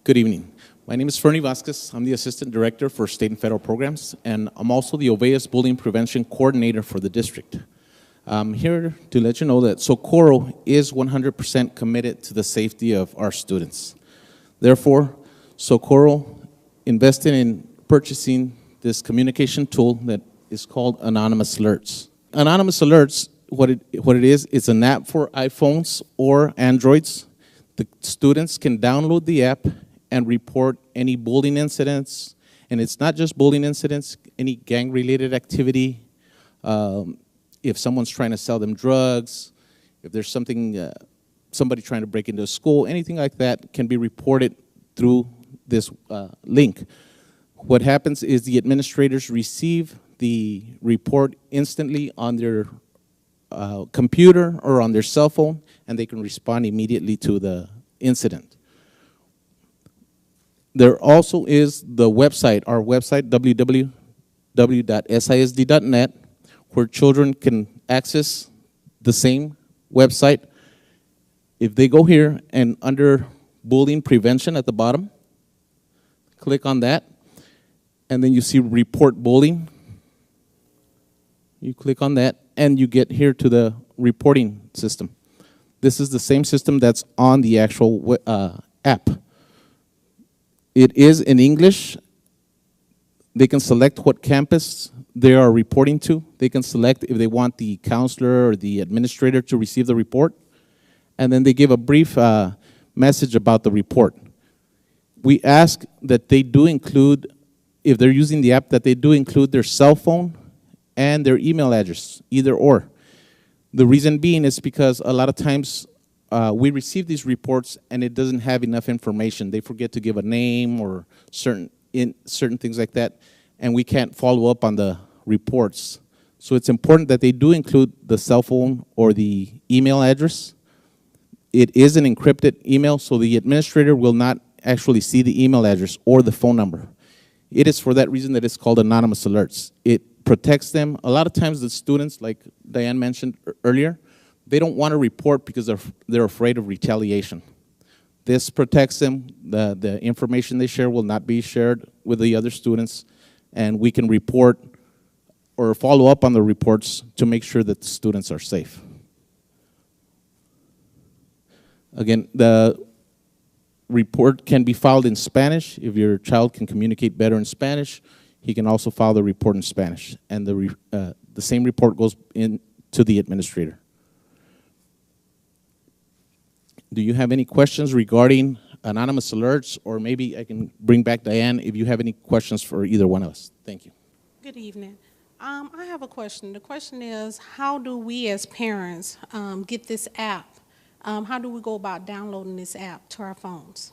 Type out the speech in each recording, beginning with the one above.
Good evening. My name is Fernie Vasquez. I'm the Assistant Director for State and Federal Programs, and I'm also the Oveas Bullying Prevention Coordinator for the district. I'm here to let you know that Socorro is 100% committed to the safety of our students. Therefore, Socorro invested in purchasing this communication tool that is called Anonymous Alerts. Anonymous Alerts, what it is, it's an app for iPhones or Androids. The students can download the app and report any bullying incidents, and it's not just bullying incidents, any gang-related activity, if someone's trying to sell them drugs, if there's something, somebody trying to break into a school, anything like that can be reported through this link. What happens is the administrators receive the report instantly on their computer or on their cell phone, and they can respond immediately to the incident. There also is the website, our website, www.SISD.net, where children can access the same website. If they go here and under bullying prevention at the bottom, click on that, and then you see report bullying. You click on that, and you get here to the reporting system. This is the same system that's on the actual app. It is in English. They can select what campus they are reporting to. They can select if they want the counselor or the administrator to receive the report. And then they give a brief message about the report. We ask that they do include, if they're using the app, that they do include their cell phone and their email address, either or. The reason being is because a lot of times we receive these reports and it doesn't have enough information. They forget to give a name or certain things like that, and we can't follow up on the reports. So it's important that they do include the cell phone or the email address. It is an encrypted email, so the administrator will not actually see the email address or the phone number. It is for that reason that it's called Anonymous Alerts. It protects them. A lot of times the students, like Diane mentioned earlier, they don't want to report because they're afraid of retaliation. This protects them. The information they share will not be shared with the other students, and we can report or follow up on the reports to make sure that the students are safe. Again, the report can be filed in Spanish. If your child can communicate better in Spanish, he can also file the report in Spanish, and the same report goes in to the administrator. Do you have any questions regarding Anonymous Alerts, or maybe I can bring back Diane if you have any questions for either one of us? Thank you. Good evening. I have a question. The question is, how do we as parents get this app? How do we go about downloading this app to our phones?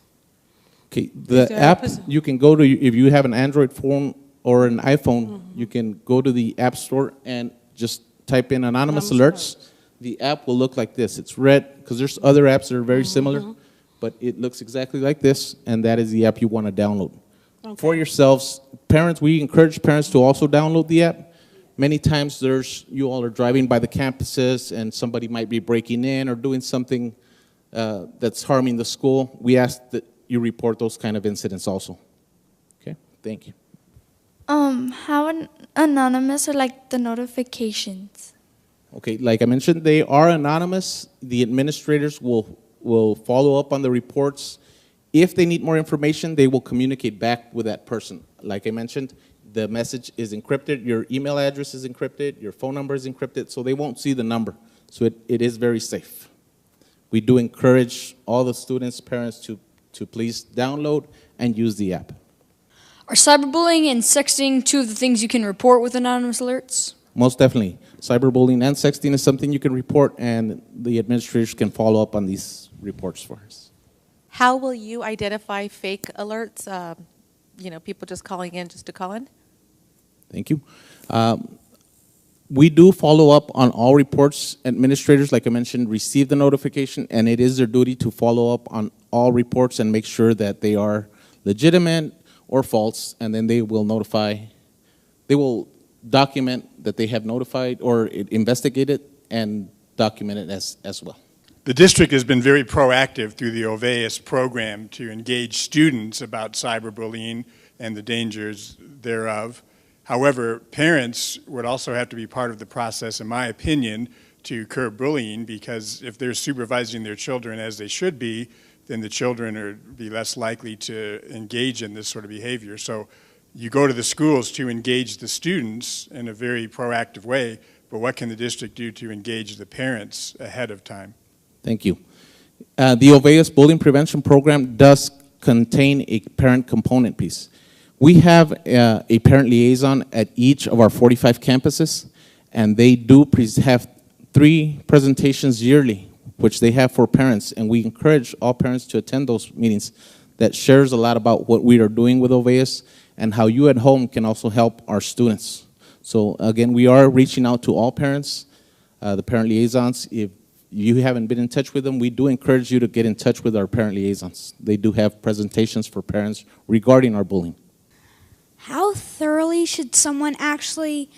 Okay, the app, you can go to, if you have an Android phone or an iPhone, you can go to the App Store and just type in Anonymous Alerts. The app will look like this. It's red, because there's other apps that are very similar, but it looks exactly like this, and that is the app you want to download. Okay. For yourselves, parents, we encourage parents to also download the app. Many times you all are driving by the campuses, and somebody might be breaking in or doing something that's harming the school. We ask that you report those kind of incidents also. Okay, thank you. How anonymous are like the notifications? Okay, like I mentioned, they are anonymous. The administrators will follow up on the reports. If they need more information, they will communicate back with that person. Like I mentioned, the message is encrypted, your email address is encrypted, your phone number is encrypted, so they won't see the number. So it is very safe. We do encourage all the students, parents to please download and use the app. Are cyberbullying and sexting two of the things you can report with Anonymous Alerts? Most definitely. Cyberbullying and sexting is something you can report, and the administrators can follow up on these reports for us. How will you identify fake alerts? People just calling in just to call in? Thank you. We do follow up on all reports. Administrators, like I mentioned, receive the notification, and it is their duty to follow up on all reports and make sure that they are legitimate or false, and then they will document that they have notified or investigated and document it as well. The district has been very proactive through the OVEUS program to engage students about cyberbullying and the dangers thereof. However, parents would also have to be part of the process, in my opinion, to curb bullying, because if they're supervising their children as they should be, then the children are be less likely to engage in this sort of behavior. So you go to the schools to engage the students in a very proactive way, but what can the district do to engage the parents ahead of time? Thank you. The OVEUS Bullying Prevention Program does contain a parent component piece. We have a parent liaison at each of our 45 campuses, and they do have 3 presentations yearly, which they have for parents, and we encourage all parents to attend those meetings. That shares a lot about what we are doing with OVEUS and how you at home can also help our students. So again, we are reaching out to all parents, the parent liaisons. If you haven't been in touch with them, we do encourage you to get in touch with our parent liaisons. They do have presentations for parents regarding our bullying. How thoroughly should someone actually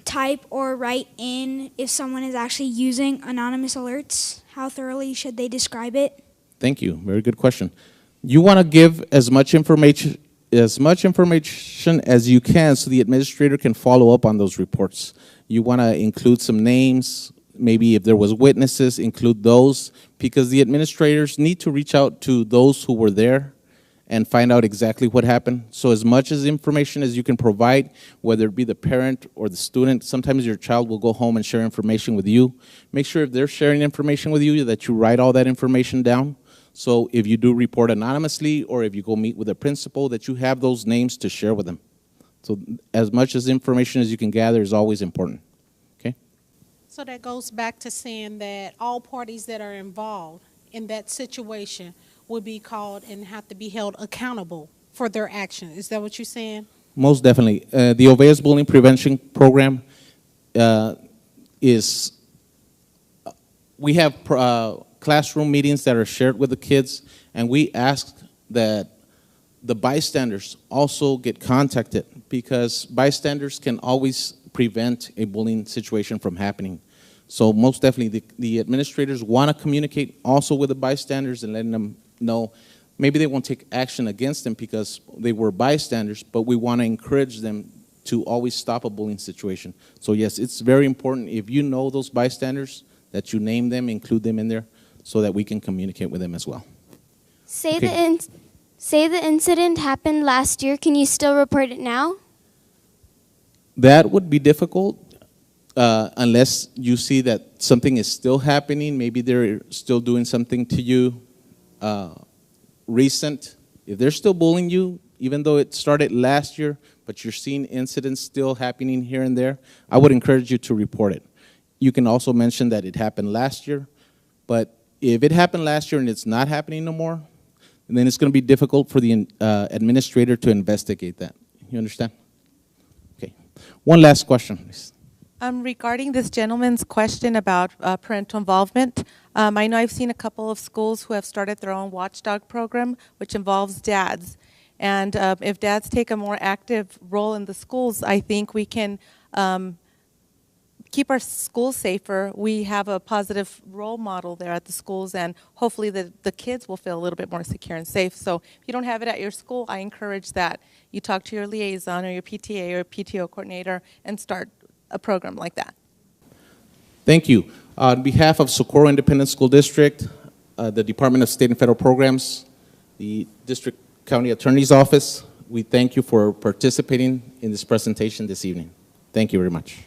type or write in if someone is actually using anonymous alerts? How thoroughly should they describe it? Thank you. Very good question. You want to give as much information as you can so the administrator can follow up on those reports. You want to include some names, maybe if there was witnesses, include those, because the administrators need to reach out to those who were there and find out exactly what happened. So as much as information as you can provide, whether it be the parent or the student, sometimes your child will go home and share information with you. Make sure if they're sharing information with you that you write all that information down. So if you do report anonymously or if you go meet with a principal, that you have those names to share with them. So as much as information as you can gather is always important, okay? So that goes back to saying that all parties that are involved in that situation would be called and have to be held accountable for their action. Is that what you're saying? Most definitely. The OVEUS Bullying Prevention Program we have classroom meetings that are shared with the kids, and we ask that the bystanders also get contacted, because bystanders can always prevent a bullying situation from happening. So most definitely the administrators want to communicate also with the bystanders and letting them know. Maybe they won't take action against them because they were bystanders, but we want to encourage them to always stop a bullying situation. So yes, it's very important if you know those bystanders that you name them, include them in there so that we can communicate with them as well. Say Okay. the incident happened last year. Can you still report it now? That would be difficult unless you see that something is still happening. Maybe they're still doing something to you recent. If they're still bullying you, even though it started last year, but you're seeing incidents still happening here and there, I would encourage you to report it. You can also mention that it happened last year, but if it happened last year and it's not happening no more, then it's going to be difficult for the administrator to investigate that. You understand? Okay. One last question, please. Regarding this gentleman's question about parental involvement, I know I've seen a couple of schools who have started their own watchdog program, which involves dads. And if dads take a more active role in the schools, I think we can keep our schools safer. We have a positive role model there at the schools, and hopefully the kids will feel a little bit more secure and safe. So if you don't have it at your school, I encourage that you talk to your liaison or your PTA or PTO coordinator and start a program like that. Thank you. On behalf of Socorro Independent School District, the Department of State and Federal Programs, the District County Attorney's Office, we thank you for participating in this presentation this evening. Thank you very much.